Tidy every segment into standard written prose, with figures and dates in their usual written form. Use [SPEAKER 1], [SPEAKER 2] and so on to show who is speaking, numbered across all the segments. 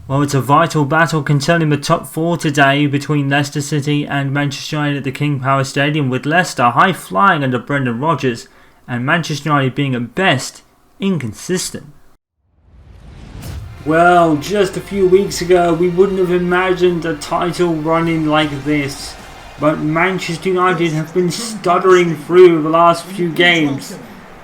[SPEAKER 1] Well, it's a vital battle concerning the top four today between Leicester City and Manchester United at the King Power Stadium, with Leicester high flying under Brendan Rodgers and Manchester United being at best inconsistent. Well, just a few weeks ago we wouldn't have imagined a title running like this, but Manchester United have been stuttering through the last few games.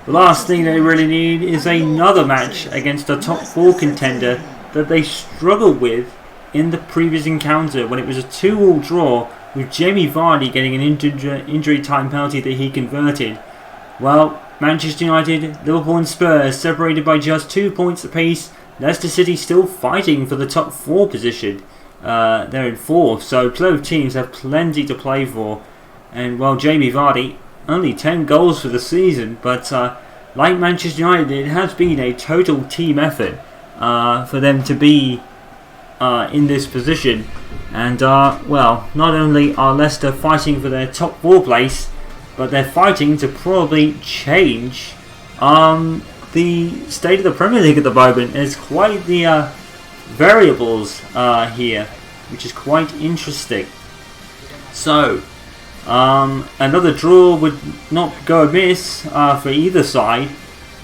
[SPEAKER 1] The last thing they really need is another match against a top four contender that they struggled with in the previous encounter when it was a 2-2 draw with Jamie Vardy getting an injury time penalty that he converted. Well, Manchester United, Liverpool and Spurs separated by just 2 points apiece. Leicester City still fighting for the top four position. They're in fourth, so both teams have plenty to play for. And well, Jamie Vardy, only 10 goals for the season, but like Manchester United, it has been a total team effort for them to be in this position. And well, not only are Leicester fighting for their top four place, but they're fighting to probably change the state of the Premier League at the moment. There's quite the variables here, which is quite interesting. So another draw would not go amiss for either side,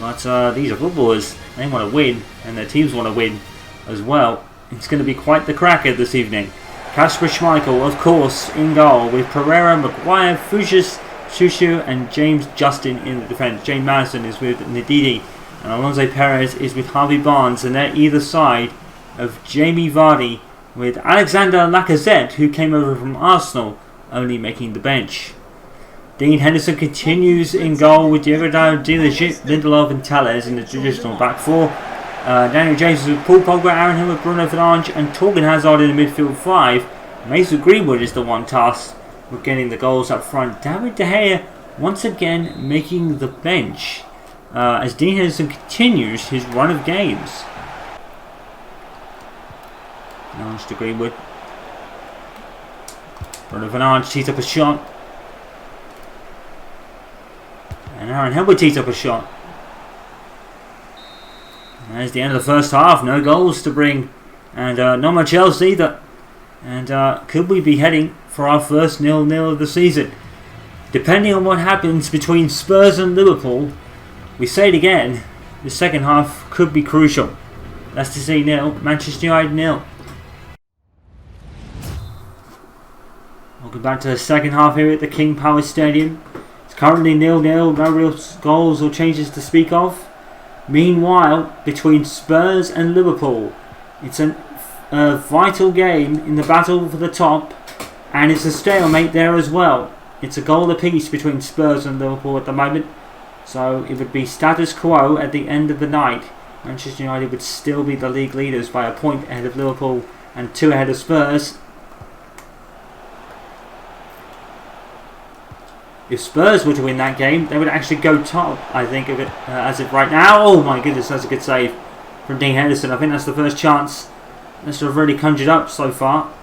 [SPEAKER 1] but these are footballers. They want to win, and their teams want to win as well. It's going to be quite the cracker this evening. Kasper Schmeichel, of course, in goal, with Pereira, Maguire, Fuchs, Shushu and James Justin in the defence. James Madison is with Ndidi, and Alonso Perez is with Harvey Barnes, and they're either side of Jamie Vardy, with Alexander Lacazette, who came over from Arsenal, only making the bench. Dean Henderson continues in goal with Diego Dalot, Lindelof and Telles in the traditional back four. Daniel James with Paul Pogba, Aaron Hill with Bruno Fernandes and Torgan Hazard in the midfield five. Mason Greenwood is the one tasked with getting the goals up front. David De Gea once again making the bench as Dean Henderson continues his run of games. Fernandes to Greenwood. Bruno Fernandes tees up a shot. And Aaron Hill tees up a shot. And there's the end of the first half. No goals to bring. And not much else either. And could we be heading for our first 0-0 of the season? Depending on what happens between Spurs and Liverpool, we say it again, the second half could be crucial. Leicester City 0, Manchester United 0. Welcome back to the second half here at the King Power Stadium. It's currently 0-0, no real goals or changes to speak of. Meanwhile, between Spurs and Liverpool, it's a vital game in the battle for the top, and it's a stalemate there as well. It's a goal apiece between Spurs and Liverpool at the moment, so it would be status quo at the end of the night. Manchester United would still be the league leaders by a point ahead of Liverpool and 2 ahead of Spurs. If Spurs were to win that game, they would actually go top, I think, of it as of right now. Oh my goodness, that's a good save from Dean Henderson. I think that's the first chance Leicester have really conjured up so far.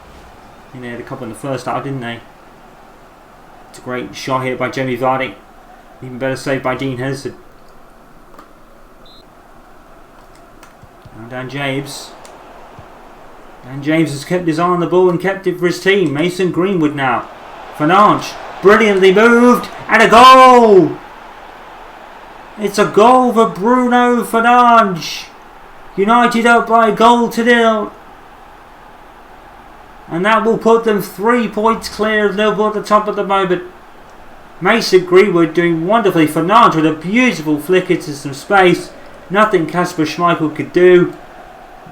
[SPEAKER 1] I think they had a couple in the first half, didn't they? It's a great shot here by Jamie Vardy. Even better save by Dean Henderson. And Dan James. Dan James has kept his eye on the ball and kept it for his team. Mason Greenwood now. Fernandes. Brilliantly moved. And a goal! It's a goal for Bruno Fernandes. United up by a goal to 0. And that will put them 3 points clear of Liverpool at the top at the moment. Mason Greenwood doing wonderfully. Fernandes with a beautiful flick into some space. Nothing Kasper Schmeichel could do.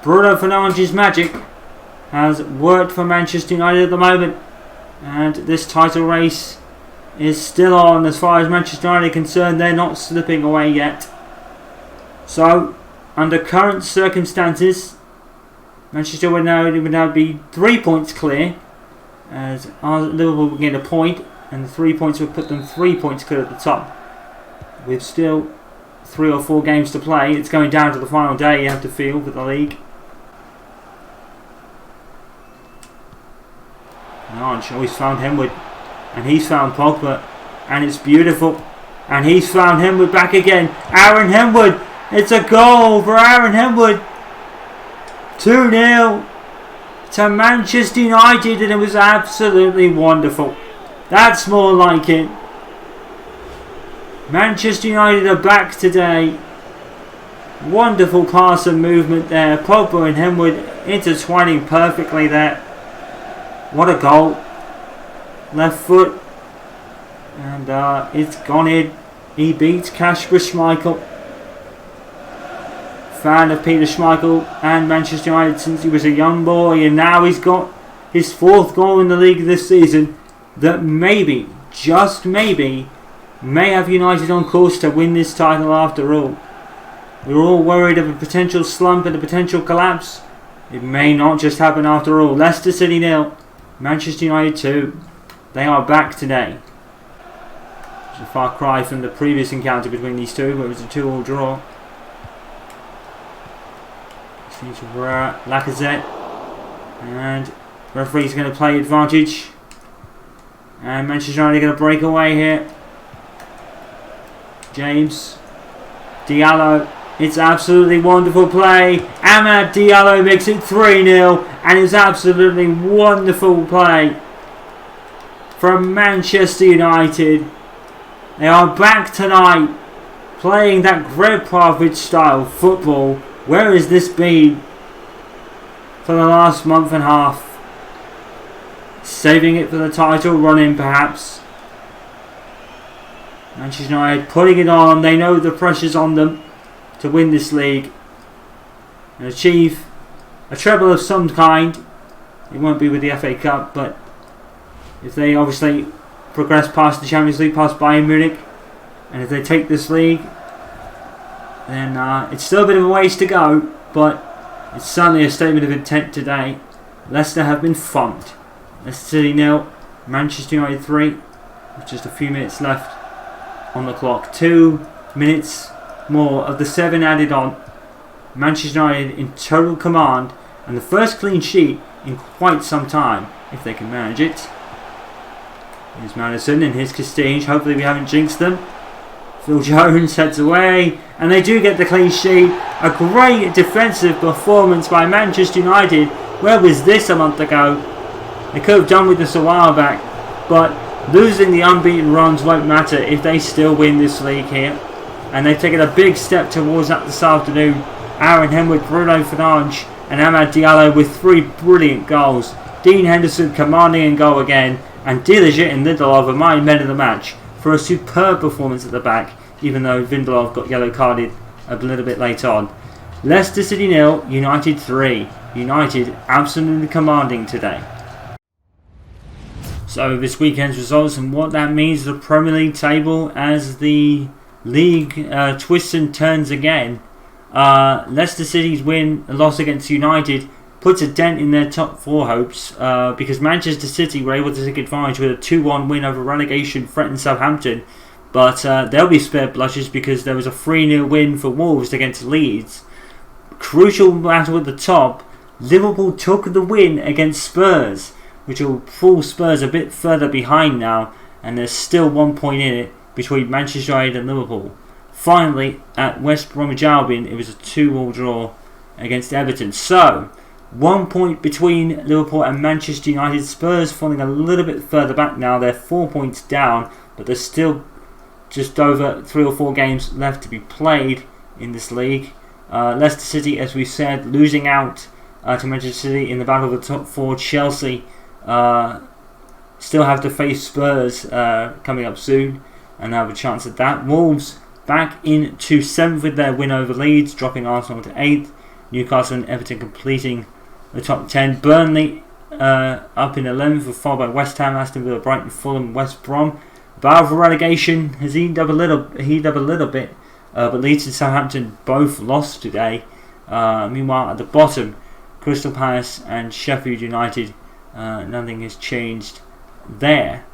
[SPEAKER 1] Bruno Fernandes' magic has worked for Manchester United at the moment. And this title race is still on as far as Manchester United are concerned. They're not slipping away yet. So, under current circumstances, Manchester would now be 3 points clear, as Liverpool will get a point, and the 3 points would put them 3 points clear at the top. With still 3 or 4 games to play, it's going down to the final day, you have to feel, for the league. Oh, he's found Henwood, and he's found Pogba, and it's beautiful, and he's found Henwood back again. Aaron Henwood, it's a goal for Aaron Henwood. 2-0 to Manchester United, and it was absolutely wonderful. That's more like it. Manchester United are back today. Wonderful pass and movement there. Pogba and Henwood intertwining perfectly there. What a goal. Left foot. And it's gone in. He beats Kasper Schmeichel. Fan of Peter Schmeichel and Manchester United since he was a young boy, and now he's got his 4th goal in the league this season that maybe, just maybe, may have United on course to win this title after all. We were all worried of a potential slump and a potential collapse. It may not just happen after all. Leicester City 0, Manchester United 2. They are back today. It's a far cry from the previous encounter between these two, where it was a 2-2 draw. Lacazette, and referee's going to play advantage, and Manchester United are going to break away here. James Diallo, it's absolutely wonderful play. Amad Diallo makes it 3-0, and it's absolutely wonderful play from Manchester United. They are back tonight, playing that Gregg Popovich style football. Where has this been for the last month and a half? Saving it for the title run-in, perhaps. Manchester United putting it on. They know the pressure's on them to win this league and achieve a treble of some kind. It won't be with the FA Cup, but if they obviously progress past the Champions League, past Bayern Munich, and if they take this league, then it's still a bit of a ways to go, but it's certainly a statement of intent today. Leicester have been thumped. Leicester City 0, Manchester United 3, with just a few minutes left on the clock. 2 minutes more of the 7 added on. Manchester United in total command, and the first clean sheet in quite some time, if they can manage it. Here's Madison and here's Castinge. Hopefully we haven't jinxed them. Phil Jones heads away, and they do get the clean sheet. A great defensive performance by Manchester United. Where was this a month ago? They could have done with this a while back, but losing the unbeaten runs won't matter if they still win this league here. And they've taken a big step towards that this afternoon. Aaron Henwood, Bruno Fernandes and Amad Diallo with 3 brilliant goals. Dean Henderson commanding in goal again, and Diligent and Lindelof are my men of the match for a superb performance at the back, even though Lindelof got yellow carded a little bit late on. Leicester City 0, United 3. United absolutely commanding today. So this weekend's results and what that means for the Premier League table as the league twists and turns again. Leicester City's loss against United puts a dent in their top 4 hopes because Manchester City were able to take advantage with a 2-1 win over relegation threatened Southampton, but they'll be spared blushes because there was a 3-0 win for Wolves against Leeds. Crucial battle at the top, Liverpool took the win against Spurs, which will pull Spurs a bit further behind now, and there's still 1 point in it between Manchester United and Liverpool. Finally, at West Bromwich Albion, it was a 2-2 draw against Everton. So, 1 point between Liverpool and Manchester United. Spurs falling a little bit further back now. They're 4 points down, but there's still just over 3 or 4 games left to be played in this league. Leicester City, as we said, losing out to Manchester City in the battle of the top 4. Chelsea still have to face Spurs coming up soon and have a chance at that. Wolves back into 7th with their win over Leeds, dropping Arsenal to 8th. Newcastle and Everton completing the top 10. Burnley up in 11th, followed by West Ham, Aston Villa, Brighton, Fulham, West Brom. Battle for relegation has heated up a little bit, but Leeds and Southampton both lost today. Meanwhile, at the bottom, Crystal Palace and Sheffield United, nothing has changed there.